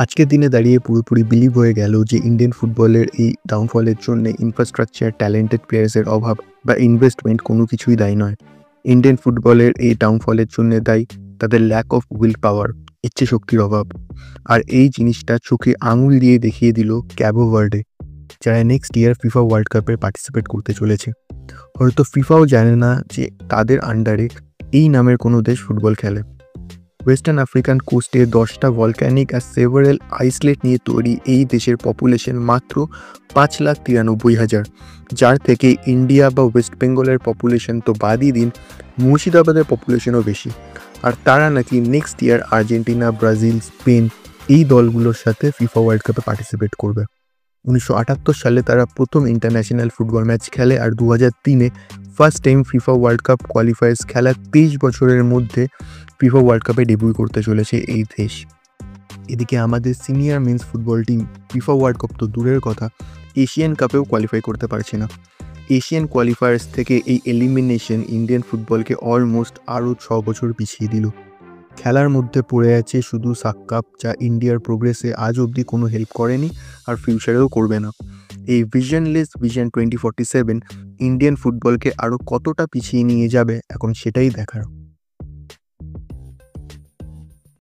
আজকের দিনে দাঁড়িয়ে পুরোপুরি বিলিভ হয়ে গেল যে ইন্ডিয়ান ফুটবলের এই ডাউনফলের জন্য ইনফ্রাস্ট্রাকচার, ট্যালেন্টেড প্লেয়ার্সের অভাব বা ইনভেস্টমেন্ট কোনো কিছুই দায়ী নয়। ইন্ডিয়ান ফুটবলের এই ডাউনফলের জন্য দায়ী তাদের ল্যাক অফ উইল পাওয়ার, ইচ্ছে শক্তির অভাব। আর এই জিনিসটা চোখে আঙুল দিয়ে দেখিয়ে দিল ক্যাবো ভার্ডে, যারা নেক্সট ইয়ার ফিফা ওয়ার্ল্ড কাপে পার্টিসিপেট করতে চলেছে। হয়তো ফিফাও জানে না যে তাদের আন্ডারে এই নামের কোনো দেশ ফুটবল খেলে। ওয়েস্টার্ন আফ্রিকান কোস্টে 10টা ভলক্যানিক আর সেভারেল আইসলেট নিয়ে তৈরি এই দেশের পপুলেশন মাত্র 5,93,000, যার থেকে ইন্ডিয়া বা ওয়েস্ট বেঙ্গলের পপুলেশন তো বাদই দিন, মুর্শিদাবাদের পপুলেশনও বেশি। আর তারা নাকি next year Argentina, Brazil, Spain এই দলগুলোর সাথে ফিফা ওয়ার্ল্ড কাপে পার্টিসিপেট করবে। 1978 সালে তারা প্রথম ইন্টারন্যাশনাল ফুটবল ম্যাচ খেলে, আর 2003-এ first time FIFA world Cup qualifiers খেলা 23 বছরের মধ্যে ফিফা ওয়ার্ল্ড কাপে ডেবিউ করতে চলেছে এই দেশ। এদিকে আমাদের senior men's football team FIFA world cup তো দূরের কথা, এশিয়ান কাপেও কোয়ালিফাই করতে পারছে না। এশিয়ান কোয়ালিফায়ার্স থেকে এই এলিমিনেশন ইন্ডিয়ান ফুটবলকে অলমোস্ট আরও 6 বছর পিছিয়ে দিল। খেলার মধ্যে পড়ে আছে শুধু সাক্কাপ, যা ইন্ডিয়ার প্রোগ্রেসে আজ অবধি কোনো হেল্প করেনি আর ফিউচারেও করবে না। এই ভিশনলেস ভিশন 2047 ইন্ডিয়ান ফুটবলকে আরও কতটা পিছিয়ে নিয়ে যাবে, এখন সেটাই দেখার।